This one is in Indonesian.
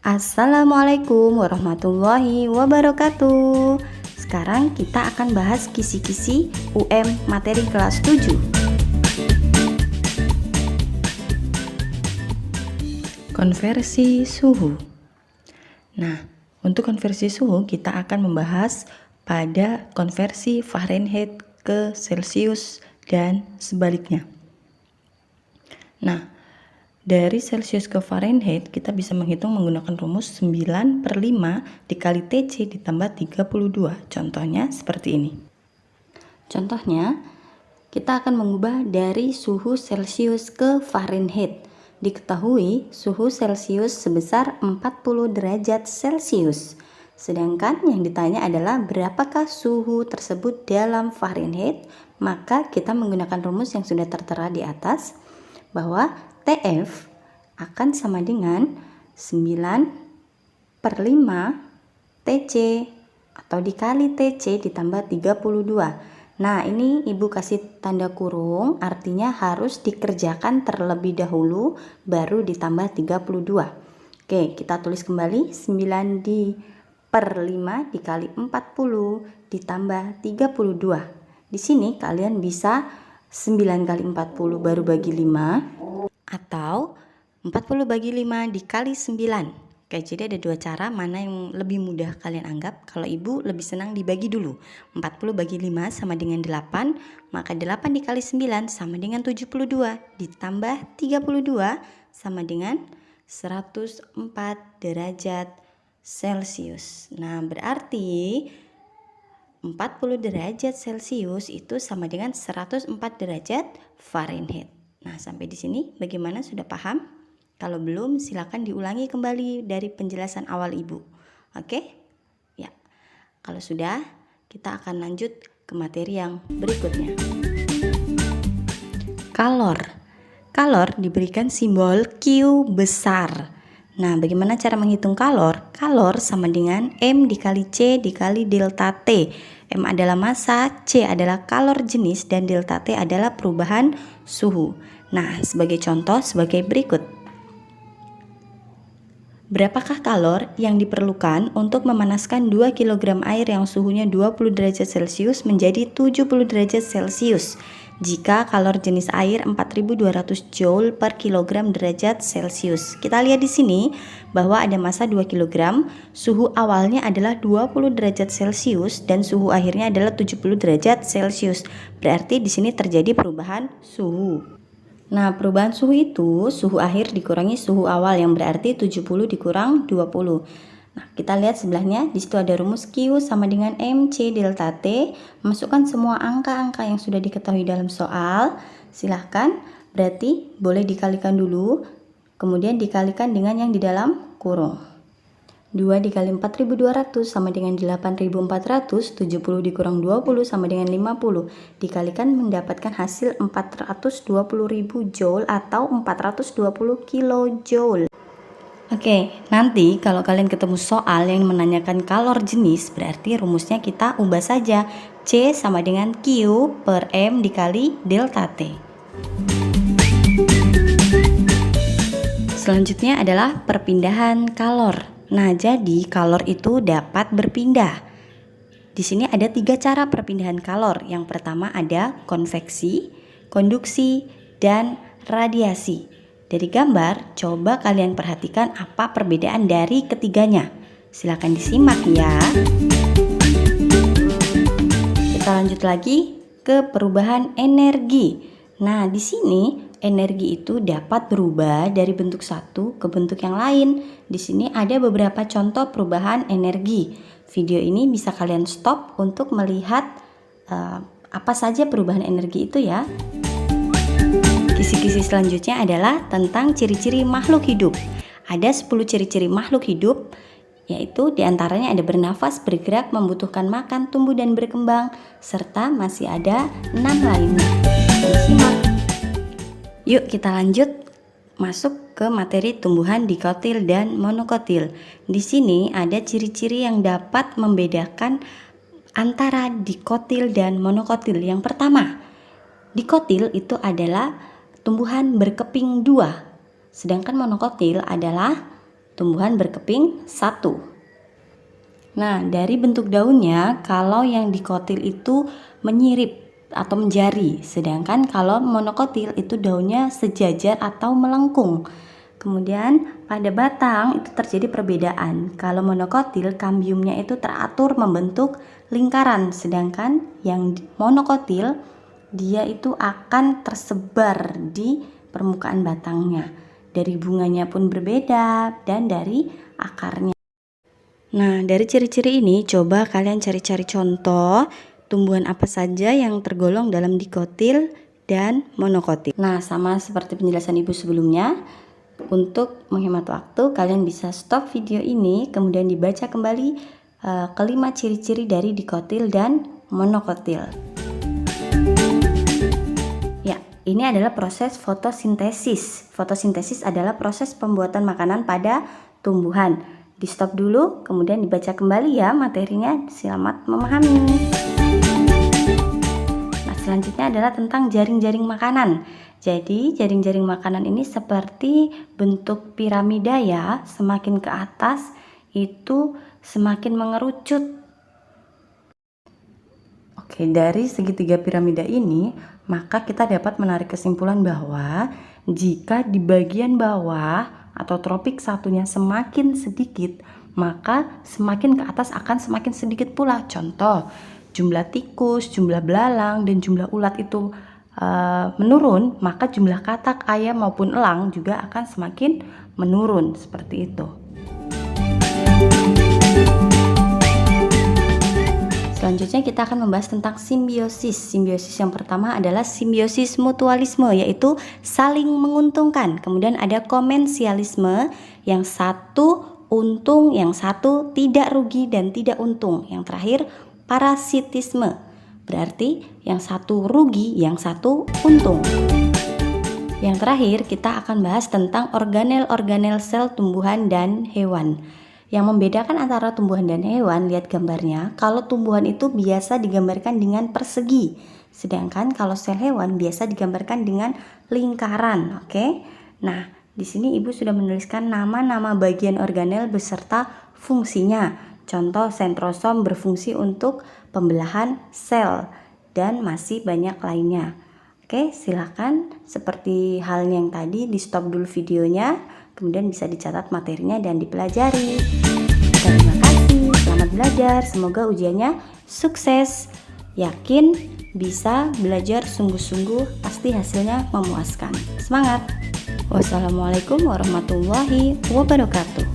Assalamualaikum warahmatullahi wabarakatuh. Sekarang kita akan bahas kisi-kisi UM materi kelas 7. Konversi suhu. Nah, untuk konversi suhu kita akan membahas pada konversi Fahrenheit ke Celsius dan sebaliknya. Nah, dari Celsius ke Fahrenheit kita bisa menghitung menggunakan rumus 9/5 dikali TC ditambah 32. Contohnya seperti ini. Contohnya, kita akan mengubah dari suhu Celsius ke Fahrenheit. Diketahui suhu Celsius sebesar 40 derajat Celcius. Sedangkan yang ditanya adalah berapakah suhu tersebut dalam Fahrenheit, maka kita menggunakan rumus yang sudah tertera di atas bahwa TF akan sama dengan 9/5 TC atau dikali TC ditambah 32. Nah, ini Ibu kasih tanda kurung, artinya harus dikerjakan terlebih dahulu baru ditambah 32. Oke, kita tulis kembali 9/5 dikali 40 ditambah 32. Di sini kalian bisa 9 kali 40 baru bagi 5 atau 40 bagi 5 dikali 9. Oke, jadi ada dua cara, mana yang lebih mudah kalian anggap. Kalau Ibu lebih senang dibagi dulu. 40 bagi 5 sama dengan 8, maka 8 dikali 9 sama dengan 72, ditambah 32 sama dengan 104 derajat Celcius. Nah, berarti 40 derajat Celcius itu sama dengan 104 derajat Fahrenheit. Nah, sampai di sini bagaimana, sudah paham? Kalau belum, silakan diulangi kembali dari penjelasan awal Ibu. Oke? Ya. Kalau sudah, kita akan lanjut ke materi yang berikutnya. Kalor. Kalor diberikan simbol Q besar. Nah, bagaimana cara menghitung kalor? Kalor sama dengan M dikali C dikali delta T. M adalah massa, C adalah kalor jenis, dan delta T adalah perubahan suhu. Nah, sebagai contoh sebagai berikut. Berapakah kalor yang diperlukan untuk memanaskan 2 kg air yang suhunya 20 derajat Celcius menjadi 70 derajat Celcius jika kalor jenis air 4200 Joule per kilogram derajat Celcius? Kita lihat di sini bahwa ada massa 2 kg, suhu awalnya adalah 20 derajat Celcius dan suhu akhirnya adalah 70 derajat Celcius. Berarti di sini terjadi perubahan suhu. Nah, perubahan suhu itu suhu akhir dikurangi suhu awal, yang berarti 70 dikurang 20. Nah, kita lihat sebelahnya, di situ ada rumus Q sama dengan MC delta T. Masukkan semua angka-angka yang sudah diketahui dalam soal. Silahkan, berarti boleh dikalikan dulu, kemudian dikalikan dengan yang di dalam kurung. 2 dikali 4200 sama dengan 8400, 70 dikurang 20 sama dengan 50. Dikalikan mendapatkan hasil 420.000 Joule atau 420 kilojoule. Oke, nanti kalau kalian ketemu soal yang menanyakan kalor jenis, berarti rumusnya kita ubah saja. C sama dengan Q per M dikali delta T. Selanjutnya adalah perpindahan kalor. Nah, jadi kalor itu dapat berpindah. Di sini ada 3 cara perpindahan kalor. Yang pertama ada konveksi, konduksi, dan radiasi. Dari gambar, coba kalian perhatikan apa perbedaan dari ketiganya. Silakan disimak ya. Kita lanjut lagi ke perubahan energi. Nah, di sini energi itu dapat berubah dari bentuk satu ke bentuk yang lain. Di sini ada beberapa contoh perubahan energi. Video ini bisa kalian stop untuk melihat apa saja perubahan energi itu ya. Kisi-kisi selanjutnya adalah tentang ciri-ciri makhluk hidup. Ada 10 ciri-ciri makhluk hidup, yaitu diantaranya ada bernafas, bergerak, membutuhkan makan, tumbuh dan berkembang, serta masih ada 6 lainnya. Simak. Yuk kita lanjut masuk ke materi tumbuhan dikotil dan monokotil. Di sini ada ciri-ciri yang dapat membedakan antara dikotil dan monokotil. Yang pertama, dikotil itu adalah tumbuhan berkeping 2, sedangkan monokotil adalah tumbuhan berkeping 1. Nah, dari bentuk daunnya, kalau yang dikotil itu menyirip atau menjari, sedangkan kalau monokotil itu daunnya sejajar atau melengkung. Kemudian pada batang itu terjadi perbedaan. Kalau monokotil, kambiumnya itu teratur membentuk lingkaran, sedangkan yang monokotil dia itu akan tersebar di permukaan batangnya. Dari bunganya pun berbeda dan dari akarnya. Nah, dari ciri-ciri ini coba kalian cari-cari contoh tumbuhan apa saja yang tergolong dalam dikotil dan monokotil. Nah, sama seperti penjelasan Ibu sebelumnya, untuk menghemat waktu kalian bisa stop video ini kemudian dibaca kembali kelima ciri-ciri dari dikotil dan monokotil. Ya, ini adalah proses fotosintesis. Fotosintesis adalah proses pembuatan makanan pada tumbuhan. Di stop dulu, kemudian dibaca kembali ya materinya. Selamat memahami. Nah, selanjutnya adalah tentang jaring-jaring makanan. Jadi, jaring-jaring makanan ini seperti bentuk piramida ya. Semakin ke atas itu semakin mengerucut. Oke, dari segitiga piramida ini, maka kita dapat menarik kesimpulan bahwa jika di bagian bawah atau tropik satunya semakin sedikit, maka semakin ke atas akan semakin sedikit pula. Contoh, jumlah tikus, jumlah belalang, dan jumlah ulat itu menurun, maka jumlah katak, ayam maupun elang juga akan semakin menurun, seperti itu. Selanjutnya kita akan membahas tentang simbiosis. Simbiosis yang pertama adalah simbiosis mutualisme, yaitu saling menguntungkan. Kemudian ada komensialisme, yang satu untung, yang satu tidak rugi dan tidak untung. Yang terakhir parasitisme, berarti yang satu rugi, yang satu untung. Yang terakhir kita akan bahas tentang organel-organel sel tumbuhan dan hewan. Yang membedakan antara tumbuhan dan hewan, lihat gambarnya. Kalau tumbuhan itu biasa digambarkan dengan persegi, sedangkan kalau sel hewan biasa digambarkan dengan lingkaran. Oke. Nah, di sini Ibu sudah menuliskan nama-nama bagian organel beserta fungsinya. Contoh, sentrosom berfungsi untuk pembelahan sel dan masih banyak lainnya. Oke, silakan seperti halnya yang tadi di stop dulu videonya. Kemudian bisa dicatat materinya dan dipelajari. Terima kasih, selamat belajar. Semoga ujiannya sukses. Yakin bisa belajar sungguh-sungguh, pasti hasilnya memuaskan. Semangat. Wassalamualaikum warahmatullahi wabarakatuh.